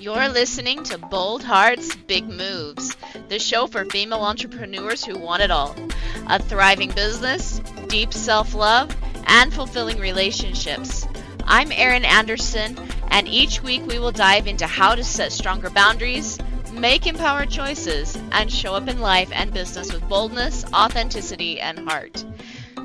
You're listening to Bold Hearts, Big Moves, the show for female entrepreneurs who want it all. A thriving business, deep self-love, and fulfilling relationships. I'm Erin Anderson, and each week we will dive into how to set stronger boundaries, make empowered choices, and show up in life and business with boldness, authenticity, and heart.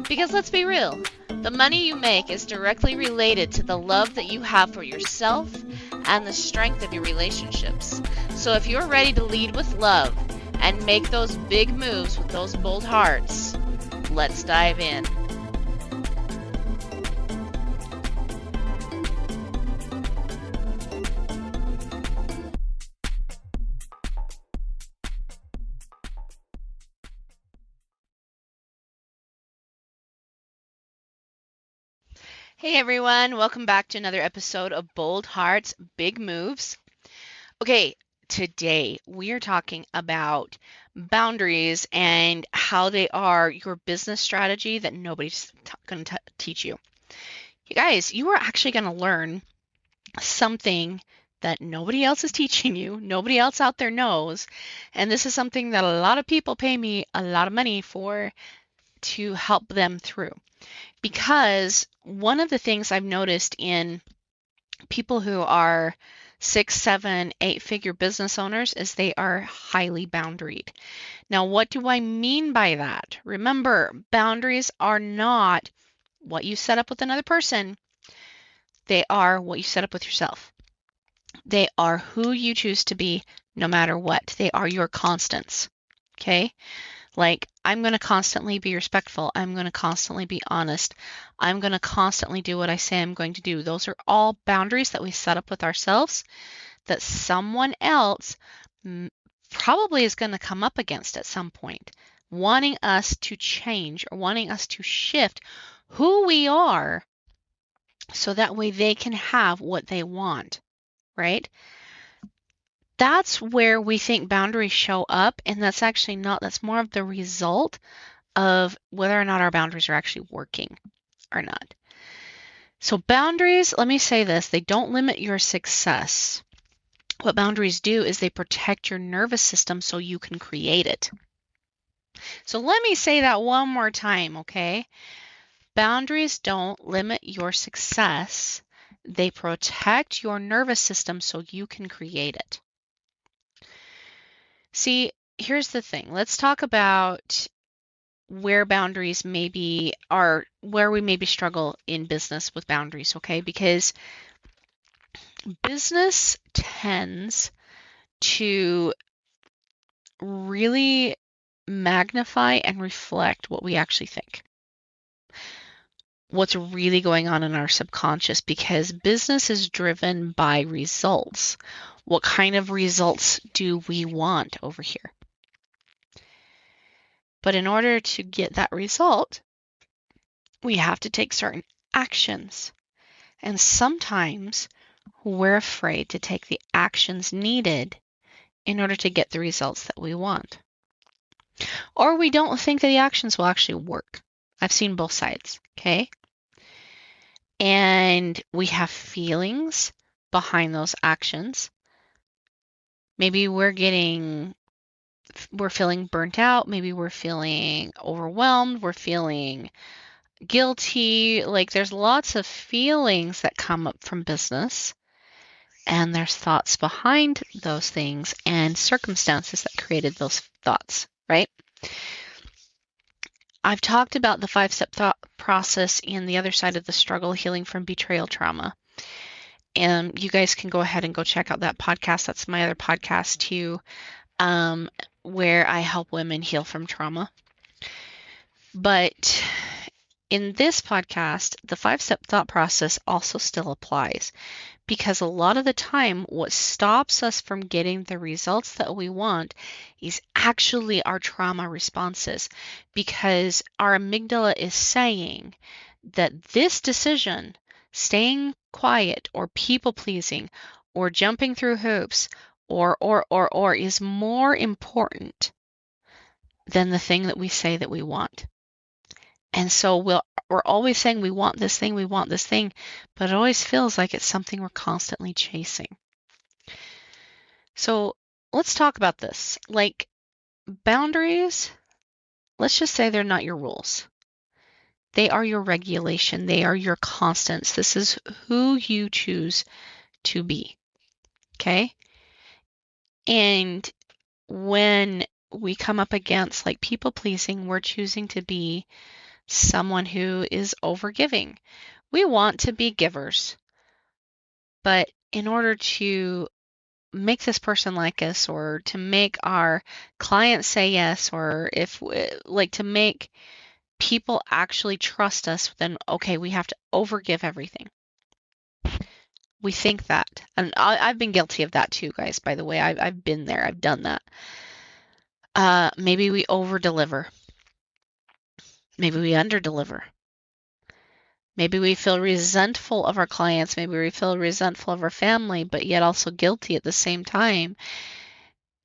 Because let's be real, the money you make is directly related to the love that you have for yourself and the strength of your relationships. So if you're ready to lead with love and make those big moves with those bold hearts, let's dive in. Hey everyone, welcome back to another episode of Bold Hearts, Big Moves. Okay, today we are talking about boundaries and how they are your business strategy that nobody's going to teach you. You guys, you are actually going to learn something that nobody else is teaching you, nobody else out there knows, and this is something that a lot of people pay me a lot of money for to help them through. Because one of the things I've noticed in people who are 6, 7, 8-figure business owners is they are highly boundaried. Now, what do I mean by that? Remember, boundaries are not what you set up with another person. They are what you set up with yourself. They are who you choose to be no matter what. They are your constants. Okay? Like, I'm going to constantly be respectful. I'm going to constantly be honest. I'm going to constantly do what I say I'm going to do. Those are all boundaries that we set up with ourselves that someone else probably is going to come up against at some point, wanting us to change or wanting us to shift who we are so that way they can have what they want, right? That's where we think boundaries show up, and that's actually not. That's more of the result of whether or not our boundaries are actually working or not. So boundaries, let me say this, they don't limit your success. What boundaries do is they protect your nervous system so you can create it. So let me say that one more time, okay? Boundaries don't limit your success. They protect your nervous system so you can create it. See, here's the thing. Let's talk about where boundaries maybe are, where we maybe struggle in business with boundaries, okay? Because business tends to really magnify and reflect what we actually think. What's really going on in our subconscious, because business is driven by results. What kind of results do we want over here? But in order to get that result, we have to take certain actions. And sometimes we're afraid to take the actions needed in order to get the results that we want. Or we don't think that the actions will actually work. I've seen both sides, okay? And we have feelings behind those actions. Maybe we're feeling burnt out. Maybe we're feeling overwhelmed. We're feeling guilty. Like, there's lots of feelings that come up from business. And there's thoughts behind those things and circumstances that created those thoughts, right? I've talked about the 5-step thought process in The Other Side of the Struggle, Healing from Betrayal Trauma. And you guys can go ahead and go check out that podcast. That's my other podcast too, where I help women heal from trauma. But in this podcast, the 5-step thought process also still applies, because a lot of the time what stops us from getting the results that we want is actually our trauma responses, because our amygdala is saying that this decision, staying quiet or people pleasing or jumping through hoops or is more important than the thing that we say that we want. And so we're always saying we want this thing, but it always feels like it's something we're constantly chasing. So let's talk about this. Like boundaries, let's just say they're not your rules. They are your regulation. They are your constants. This is who you choose to be. Okay? And when we come up against like people pleasing, we're choosing to be someone who is overgiving. We want to be givers, but in order to make this person like us or to make our clients say yes, or if like to make people actually trust us, then okay, we have to overgive everything. We think that. And I've been guilty of that too, guys, by the way. I've been there. I've done that. Maybe we over deliver. Maybe we under deliver. Maybe we feel resentful of our clients. Maybe we feel resentful of our family, but yet also guilty at the same time.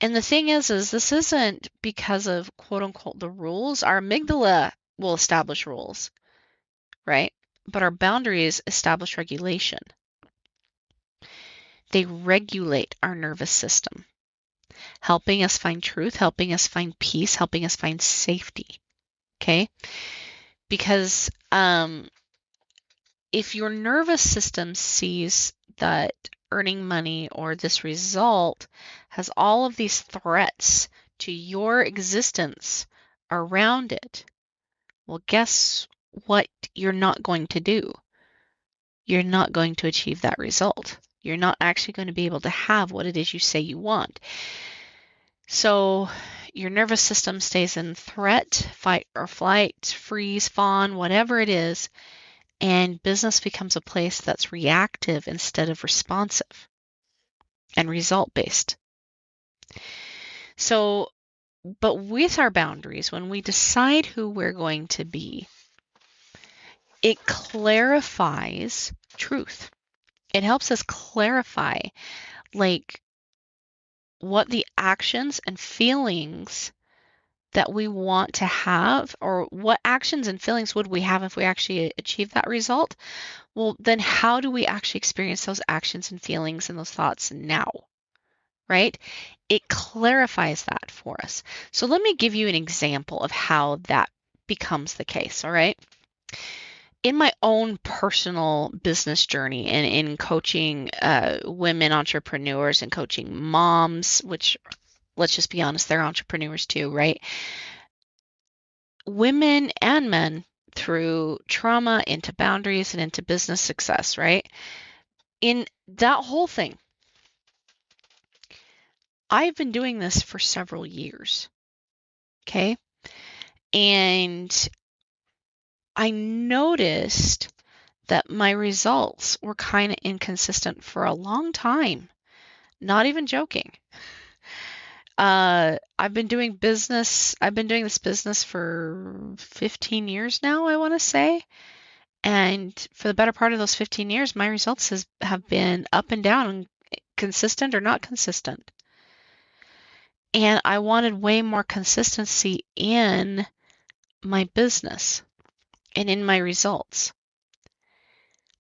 And the thing is this isn't because of quote unquote the rules. Our amygdala will establish rules, right? But our boundaries establish regulation. They regulate our nervous system, helping us find truth, helping us find peace, helping us find safety. Okay? Because if your nervous system sees that earning money or this result has all of these threats to your existence around it, well, guess what you're not going to do? You're not going to achieve that result. You're not actually going to be able to have what it is you say you want. So your nervous system stays in threat, fight or flight, freeze, fawn, whatever it is, and business becomes a place that's reactive instead of responsive and result-based. So, but with our boundaries, when we decide who we're going to be, it clarifies truth. It helps us clarify like what the actions and feelings that we want to have, or what actions and feelings would we have if we actually achieve that result. Well, then how do we actually experience those actions and feelings and those thoughts now, right? It clarifies that for us. So let me give you an example of how that becomes the case, all right? In my own personal business journey and in coaching women entrepreneurs and coaching moms, which let's just be honest, they're entrepreneurs too, right? Women and men through trauma into boundaries and into business success, right? In that whole thing, I've been doing this for several years, okay? And I noticed that my results were kind of inconsistent for a long time. Not even joking. I've been doing this business for 15 years now, I want to say. And for the better part of those 15 years, my results have been up and down and consistent or not consistent. And I wanted way more consistency in my business and in my results.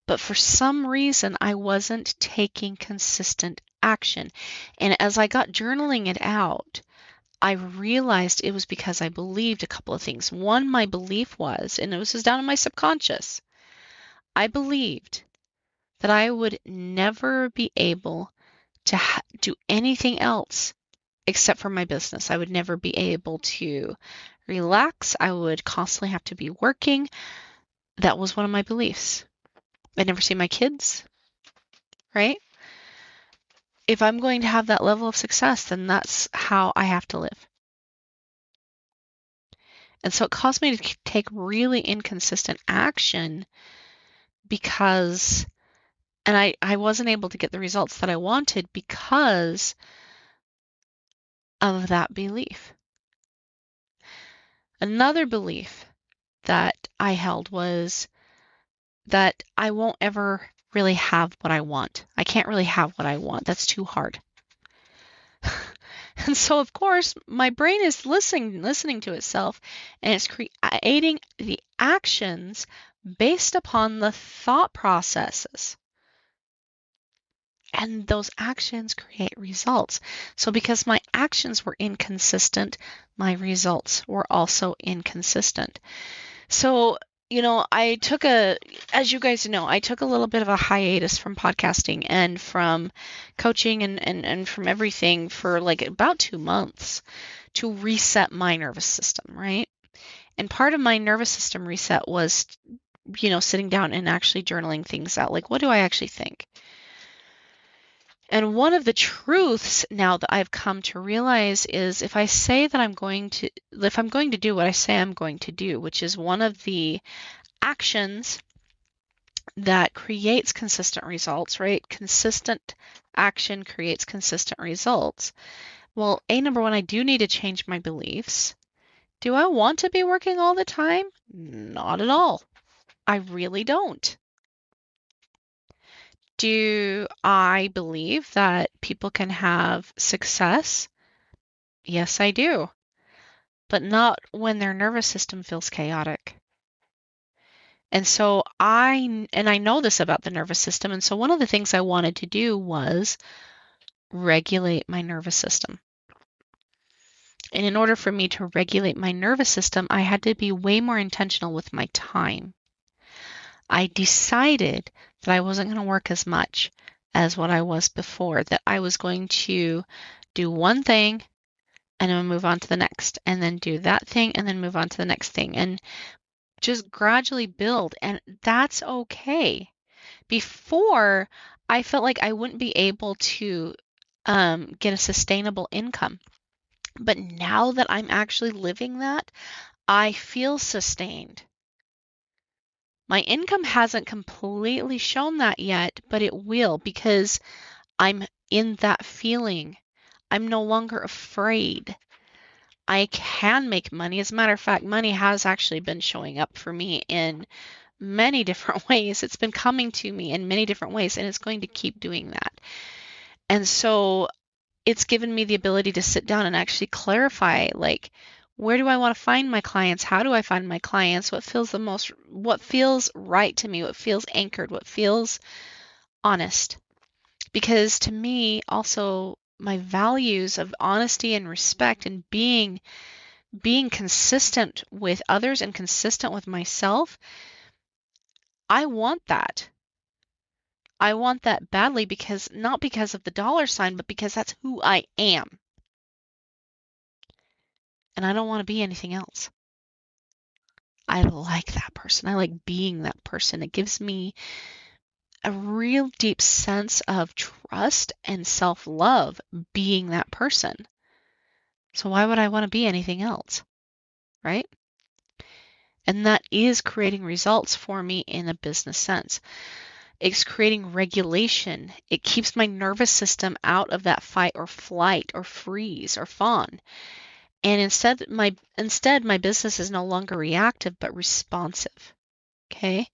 But for some reason, I wasn't taking consistent action. And as I got journaling it out, I realized it was because I believed a couple of things. One, my belief was, and this was down in my subconscious, I believed that I would never be able to do anything else except for my business. I would never be able to relax. I would constantly have to be working. That was one of my beliefs. I'd never see my kids, right? If I'm going to have that level of success, then that's how I have to live. And so it caused me to take really inconsistent action because, and I wasn't able to get the results that I wanted because of that belief. Another belief that I held was that I won't ever really have what I want. I can't really have what I want. That's too hard. And so, of course, my brain is listening to itself, and it's creating the actions based upon the thought processes. And those actions create results. So because my actions were inconsistent, my results were also inconsistent. So, as you guys know, I took a little bit of a hiatus from podcasting and from coaching and from everything for like about 2 months to reset my nervous system, right? And part of my nervous system reset was, sitting down and actually journaling things out. Like, what do I actually think? And one of the truths now that I've come to realize is if I'm going to do what I say I'm going to do, which is one of the actions that creates consistent results, right? Consistent action creates consistent results. Well, number one, I do need to change my beliefs. Do I want to be working all the time? Not at all. I really don't. Do I believe that people can have success? Yes, I do. But not when their nervous system feels chaotic. And so I know this about the nervous system. And so one of the things I wanted to do was regulate my nervous system. And in order for me to regulate my nervous system, I had to be way more intentional with my time. I decided that I wasn't going to work as much as what I was before, that I was going to do one thing and then move on to the next, and then do that thing and then move on to the next thing, and just gradually build. And that's okay. Before, I felt like I wouldn't be able to get a sustainable income. But now that I'm actually living that, I feel sustained. My income hasn't completely shown that yet, but it will because I'm in that feeling. I'm no longer afraid. I can make money. As a matter of fact, money has actually been showing up for me in many different ways. It's been coming to me in many different ways, and it's going to keep doing that. And so it's given me the ability to sit down and actually clarify, like, where do I want to find my clients? How do I find my clients? What feels right to me? What feels anchored? What feels honest? Because to me, also, my values of honesty and respect and being consistent with others and consistent with myself, I want that. I want that badly because not because of the dollar sign, but because that's who I am. And I don't want to be anything else. I like that person. I like being that person. It gives me a real deep sense of trust and self-love being that person. So why would I want to be anything else? Right? And that is creating results for me in a business sense. It's creating regulation. It keeps my nervous system out of that fight or flight or freeze or fawn. And instead my business is no longer reactive but responsive. Okay?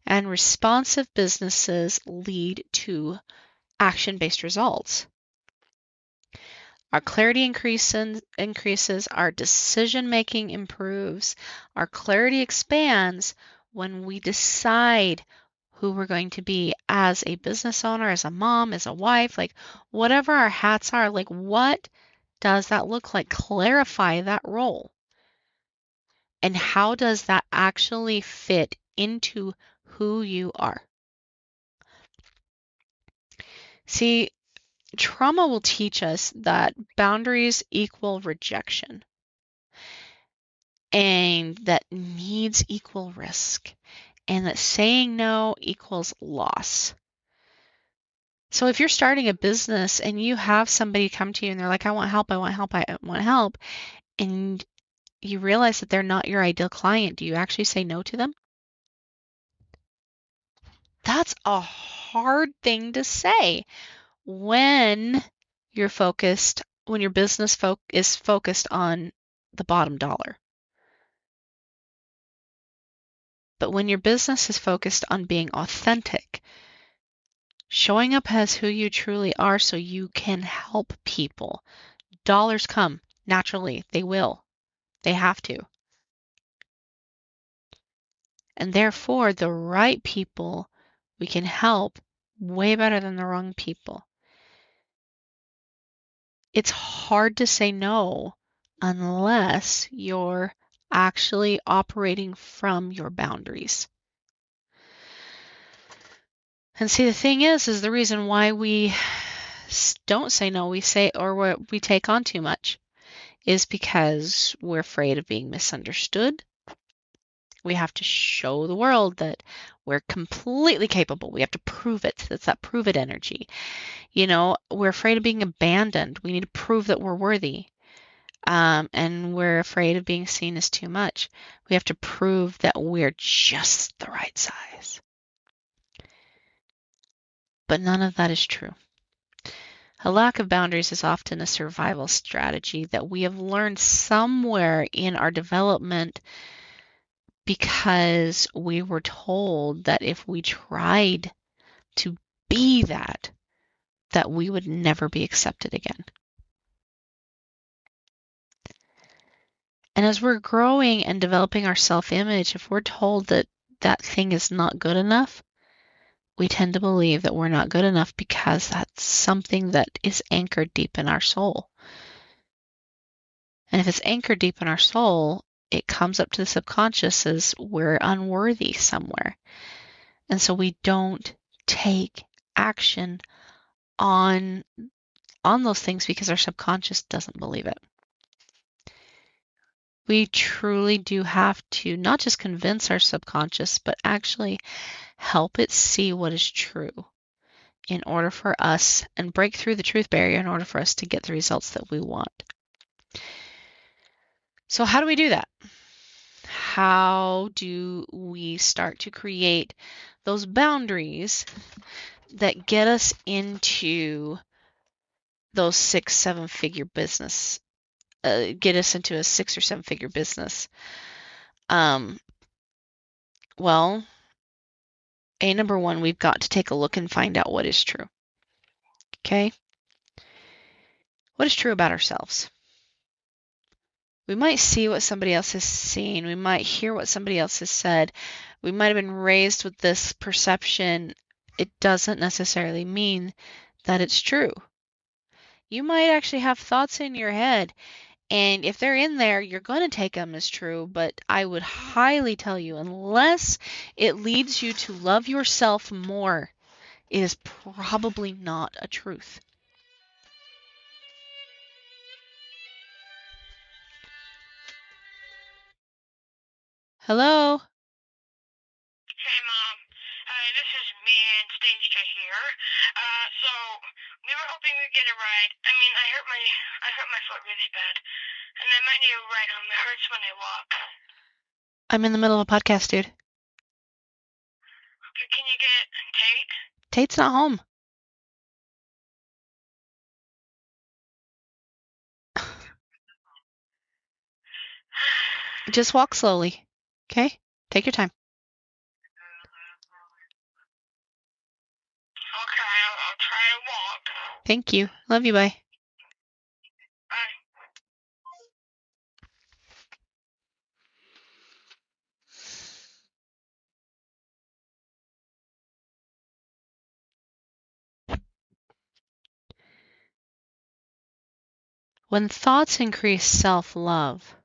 And responsive businesses lead to action-based results. Our clarity increases, our decision making improves, our clarity expands when we decide who we're going to be as a business owner, as a mom, as a wife, like whatever our hats are, like what does that look like? Clarify that role. And how does that actually fit into who you are? See, trauma will teach us that boundaries equal rejection and that needs equal risk and that saying no equals loss. So if you're starting a business and you have somebody come to you and they're like, I want help, I want help, I want help, and you realize that they're not your ideal client, do you actually say no to them? That's a hard thing to say when when your business is focused on the bottom dollar. But when your business is focused on being authentic, showing up as who you truly are so you can help people, dollars come naturally. They will. They have to. And therefore, the right people we can help way better than the wrong people. It's hard to say no unless you're actually operating from your boundaries. And see, the thing is the reason why we don't say no, we say, or we take on too much, is because we're afraid of being misunderstood. We have to show the world that we're completely capable. We have to prove it. That's that prove it energy. We're afraid of being abandoned. We need to prove that we're worthy. And we're afraid of being seen as too much. We have to prove that we're just the right size. But none of that is true. A lack of boundaries is often a survival strategy that we have learned somewhere in our development because we were told that if we tried to be that we would never be accepted again. And as we're growing and developing our self-image, if we're told that that thing is not good enough, we tend to believe that we're not good enough because that's something that is anchored deep in our soul. And if it's anchored deep in our soul, it comes up to the subconscious as we're unworthy somewhere. And so we don't take action on those things because our subconscious doesn't believe it. We truly do have to not just convince our subconscious, but actually help it see what is true in order for us, and break through the truth barrier in order for us to get the results that we want. So how do we do that? How do we start to create those boundaries that get us into those 6-7 figure business, get us into a 6 or 7 figure business? Well, number one, we've got to take a look and find out what is true. Okay? What is true about ourselves? We might see what somebody else has seen. We might hear what somebody else has said. We might have been raised with this perception. It doesn't necessarily mean that it's true. You might actually have thoughts in your head, and if they're in there, you're going to take them as true, but I would highly tell you, unless it leads you to love yourself more, it is probably not a truth. Hello? Hey, Mom. Hi, this is me and Stasia here. So we were hoping we'd get a ride. I mean, I hurt my foot really bad, and I might need a ride home. It hurts when I walk. I'm in the middle of a podcast, dude. Okay, can you get Tate? Tate's not home. Just walk slowly, okay? Take your time. Okay, I'll try to walk. Thank you. Love you, bye. Bye. When thoughts increase self-love,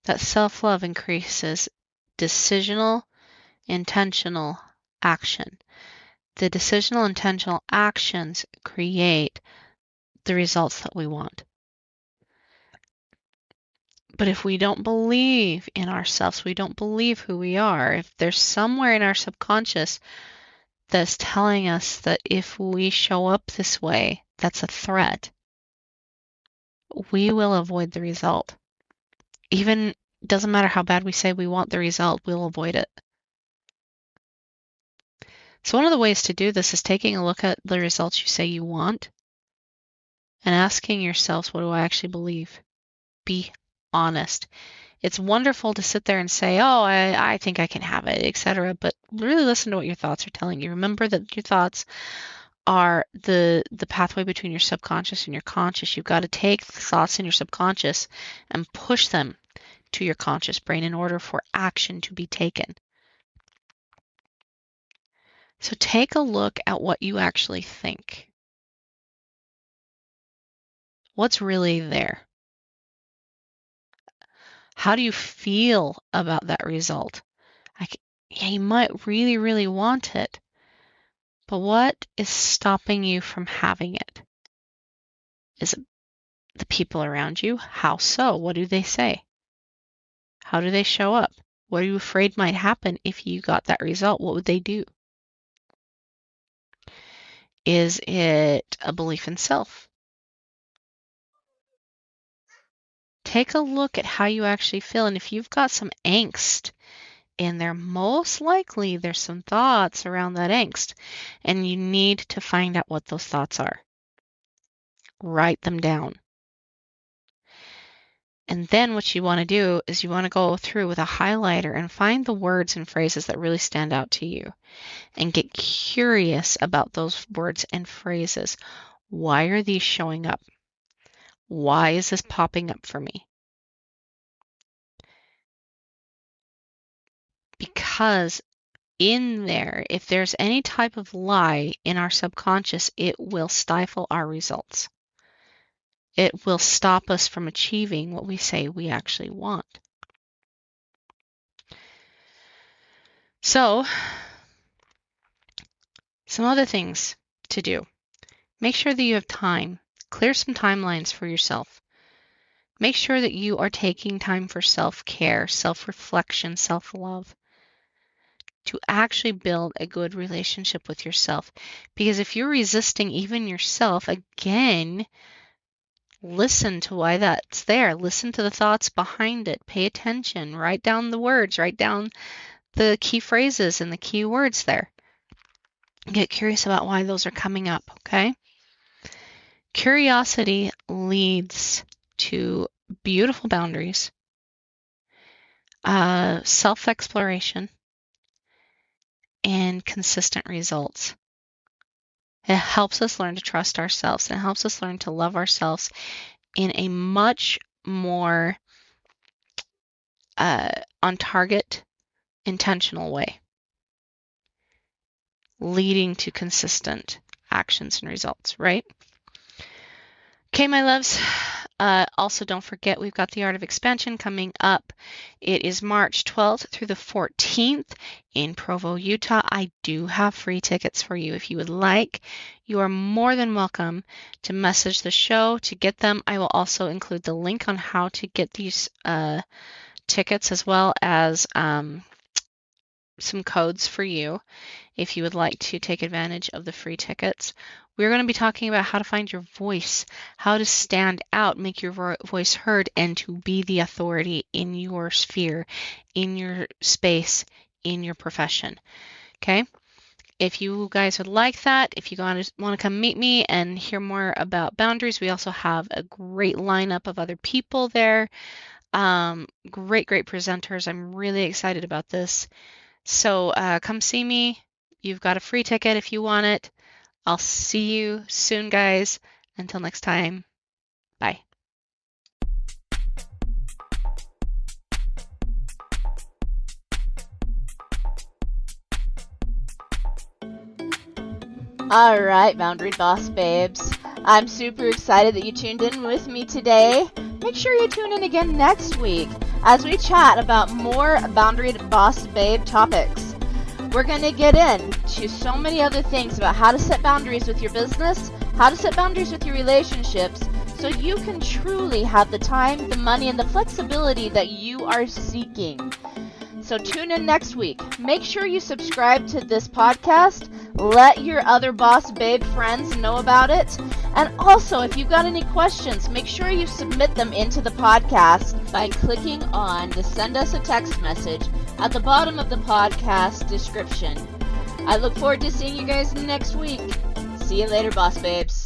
that self-love increases decisional, intentional action. The decisional, intentional actions create the results that we want. But if we don't believe in ourselves, we don't believe who we are, if there's somewhere in our subconscious that's telling us that if we show up this way, that's a threat, we will avoid the result. Even doesn't matter how bad we say we want the result, we'll avoid it. So one of the ways to do this is taking a look at the results you say you want and asking yourselves, what do I actually believe? Be honest. It's wonderful to sit there and say, oh, I think I can have it, etc. But really listen to what your thoughts are telling you. Remember that your thoughts are the pathway between your subconscious and your conscious. You've got to take the thoughts in your subconscious and push them to your conscious brain in order for action to be taken. So take a look at what you actually think. What's really there? How do you feel about that result? Yeah, you might really, really want it, but what is stopping you from having it? Is it the people around you? How so? What do they say? How do they show up? What are you afraid might happen if you got that result? What would they do? Is it a belief in self? Take a look at how you actually feel, and if you've got some angst in there, most likely there's some thoughts around that angst, and you need to find out what those thoughts are. Write them down. And then what you want to do is you want to go through with a highlighter and find the words and phrases that really stand out to you and get curious about those words and phrases. Why are these showing up? Why is this popping up for me? Because in there, if there's any type of lie in our subconscious, it will stifle our results. It will stop us from achieving what we say we actually want. So, some other things to do. Make sure that you have time. Clear some timelines for yourself. Make sure that you are taking time for self-care, self-reflection, self-love, to actually build a good relationship with yourself. Because if you're resisting even yourself, again, listen to why that's there. Listen to the thoughts behind it. Pay attention. Write down the words. Write down the key phrases and the key words there. Get curious about why those are coming up, okay? Curiosity leads to beautiful boundaries, self-exploration, and consistent results. It helps us learn to trust ourselves. It helps us learn to love ourselves in a much more on target, intentional way, leading to consistent actions and results, right? Okay, my loves. Also, don't forget, we've got the Art of Expansion coming up. It is March 12th through the 14th in Provo, Utah. I do have free tickets for you. If you would like, you are more than welcome to message the show to get them. I will also include the link on how to get these tickets, as well as some codes for you if you would like to take advantage of the free tickets. We're going to be talking about how to find your voice, how to stand out, make your voice heard, and to be the authority in your sphere, in your space, in your profession. Okay? If you guys would like that, if you want to come meet me and hear more about boundaries, we also have a great lineup of other people there. Great presenters. I'm really excited about this. So come see me. You've got a free ticket if you want it. I'll see you soon, guys. Until next time, bye. All right, Boundary Boss Babes. I'm super excited that you tuned in with me today. Make sure you tune in again next week as we chat about more Boundary Boss Babe topics. We're going to get into so many other things about how to set boundaries with your business, how to set boundaries with your relationships, so you can truly have the time, the money, and the flexibility that you are seeking. So tune in next week. Make sure you subscribe to this podcast. Let your other Boss Babe friends know about it. And also, if you've got any questions, make sure you submit them into the podcast by clicking on the Send Us a Text message at the bottom of the podcast description. I look forward to seeing you guys next week. See you later, Boss Babes.